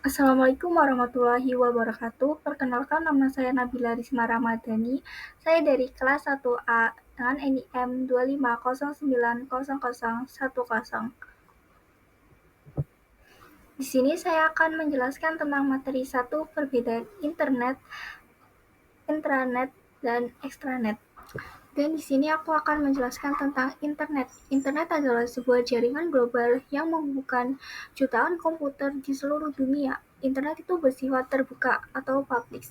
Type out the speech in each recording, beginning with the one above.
Assalamualaikum warahmatullahi wabarakatuh. Perkenalkan, nama saya Nabila Risma Ramadhani. Saya dari kelas 1A dengan NIM 250900010. Di sini saya akan menjelaskan tentang materi 1, perbedaan internet, intranet, dan extranet. Dan di sini aku akan menjelaskan tentang internet. Internet adalah sebuah jaringan global yang menghubungkan jutaan komputer di seluruh dunia. Internet itu bersifat terbuka atau publik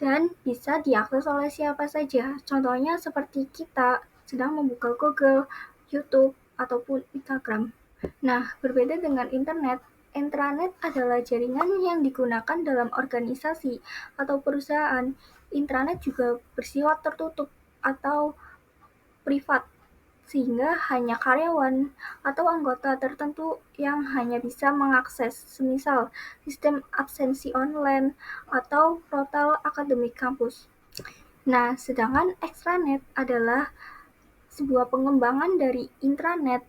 dan bisa diakses oleh siapa saja. Contohnya seperti kita sedang membuka Google, YouTube, ataupun Instagram. Nah, berbeda dengan internet, intranet adalah jaringan yang digunakan dalam organisasi atau perusahaan. Intranet juga bersifat tertutup atau privat, sehingga hanya karyawan atau anggota tertentu yang hanya bisa mengakses, semisal sistem absensi online atau portal akademik kampus. Nah, sedangkan extranet adalah sebuah pengembangan dari intranet.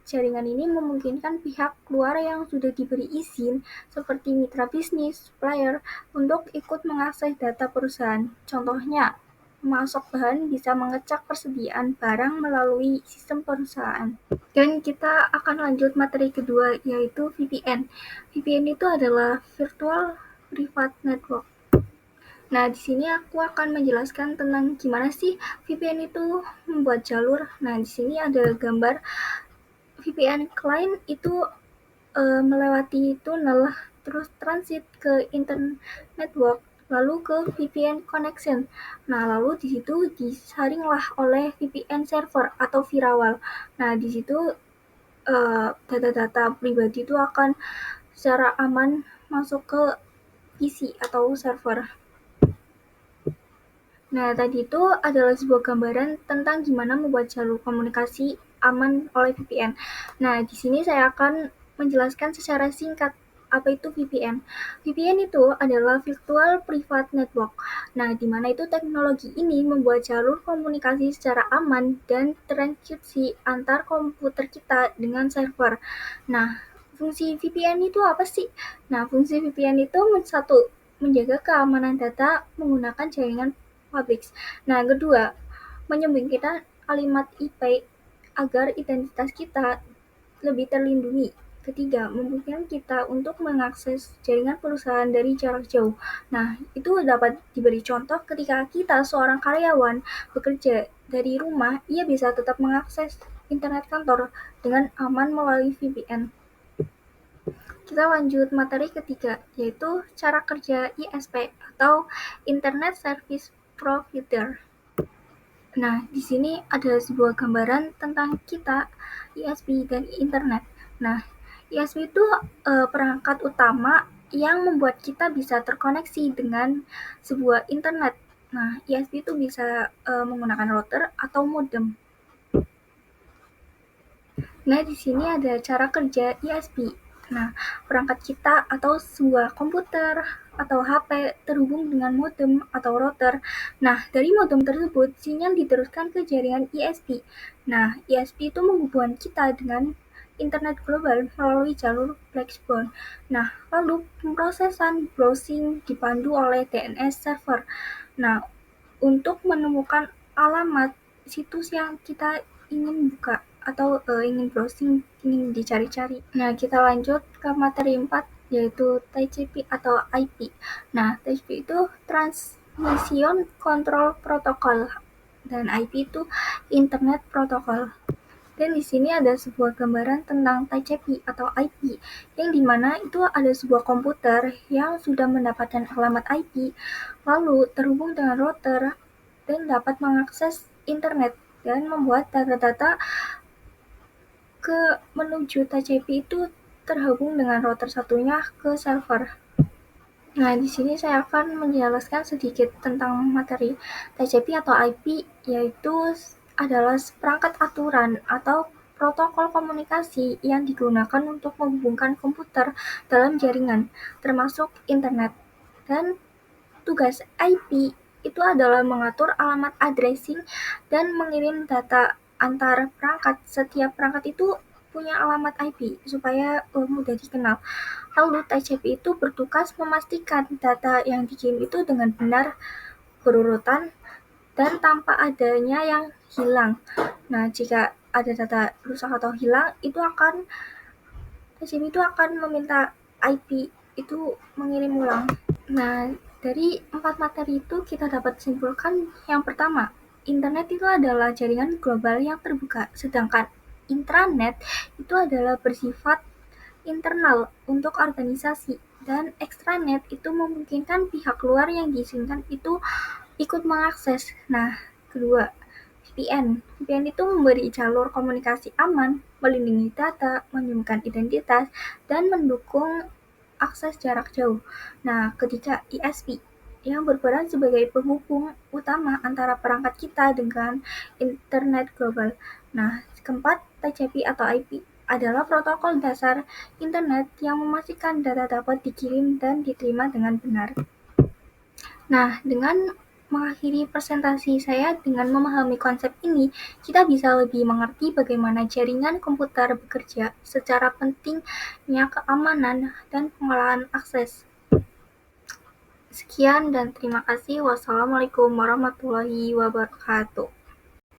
Jaringan ini memungkinkan pihak luar yang sudah diberi izin, seperti mitra bisnis, supplier, untuk ikut mengakses data perusahaan. Contohnya, pemasok bahan bisa mengecek persediaan barang melalui sistem perusahaan. Dan kita akan lanjut materi kedua, yaitu VPN. VPN itu adalah Virtual Private Network. Nah, di sini aku akan menjelaskan tentang gimana sih VPN itu membuat jalur. Nah, di sini ada gambar VPN client itu melewati tunnel, terus transit ke internet network, lalu ke VPN connection. Nah, lalu di situ disaringlah oleh VPN server atau firewall. Nah, di situ data-data pribadi itu akan secara aman masuk ke PC atau server. Nah, tadi itu adalah sebuah gambaran tentang gimana membuat jalur komunikasi aman oleh VPN. Nah, di sini saya akan menjelaskan secara singkat apa itu VPN. VPN itu adalah Virtual Private Network. Nah, di mana itu teknologi ini membuat jalur komunikasi secara aman dan terenkripsi antar komputer kita dengan server. Nah, fungsi VPN itu apa sih? Nah, fungsi VPN itu satu, menjaga keamanan data menggunakan jaringan publik. Nah, kedua, menyembunyikan alamat IP agar identitas kita lebih terlindungi. Ketiga, memungkinkan kita untuk mengakses jaringan perusahaan dari jarak jauh. Nah, itu dapat diberi contoh ketika kita seorang karyawan bekerja dari rumah, ia bisa tetap mengakses internet kantor dengan aman melalui VPN. Kita lanjut materi ketiga, yaitu cara kerja ISP atau Internet Service Provider. Nah, di sini ada sebuah gambaran tentang kita, ISP dan internet. Nah, ISP itu perangkat utama yang membuat kita bisa terkoneksi dengan sebuah internet. Nah, ISP itu bisa menggunakan router atau modem. Nah, di sini ada cara kerja ISP. Nah, perangkat kita atau sebuah komputer atau HP terhubung dengan modem atau router. Nah, dari modem tersebut, sinyal diteruskan ke jaringan ISP. Nah, ISP itu menghubungkan kita dengan internet global melalui jalur backbone. Nah, lalu pemrosesan browsing dipandu oleh DNS server. Nah, untuk menemukan alamat situs yang kita ingin buka atau ingin browsing, ingin dicari-cari. Nah, kita lanjut ke materi 4, yaitu TCP atau IP. Nah, TCP itu Transmission Control Protocol dan IP itu Internet Protocol. Dan di sini ada sebuah gambaran tentang TCP atau IP, yang dimana itu ada sebuah komputer yang sudah mendapatkan alamat IP, lalu terhubung dengan router dan dapat mengakses internet dan membuat data-data ke menuju TCP itu terhubung dengan router satunya ke server. Nah, di sini saya akan menjelaskan sedikit tentang materi TCP atau IP, yaitu adalah perangkat aturan atau protokol komunikasi yang digunakan untuk menghubungkan komputer dalam jaringan, termasuk internet. Dan tugas IP itu adalah mengatur alamat addressing dan mengirim data antar perangkat. Setiap perangkat itu punya alamat IP supaya mudah dikenal. Lalu TCP itu bertugas memastikan data yang dikirim itu dengan benar, berurutan, dan tanpa adanya yang hilang. Nah, jika ada data rusak atau hilang, TCP itu akan meminta IP itu mengirim ulang. Nah, dari 4 materi itu kita dapat simpulkan yang pertama, internet itu adalah jaringan global yang terbuka, sedangkan intranet itu adalah bersifat internal untuk organisasi, dan extranet itu memungkinkan pihak luar yang diizinkan itu ikut mengakses. Nah, kedua, VPN. VPN itu memberi jalur komunikasi aman, melindungi data, menyembunyikan identitas, dan mendukung akses jarak jauh. Nah, ketiga, ISP yang berperan sebagai penghubung utama antara perangkat kita dengan internet global. Nah, keempat, TCP atau IP adalah protokol dasar internet yang memastikan data dapat dikirim dan diterima dengan benar. Nah, dengan mengakhiri presentasi saya dengan memahami konsep ini, kita bisa lebih mengerti bagaimana jaringan komputer bekerja, secara pentingnya keamanan dan pengolahan akses. Sekian dan terima kasih. Wassalamualaikum warahmatullahi wabarakatuh.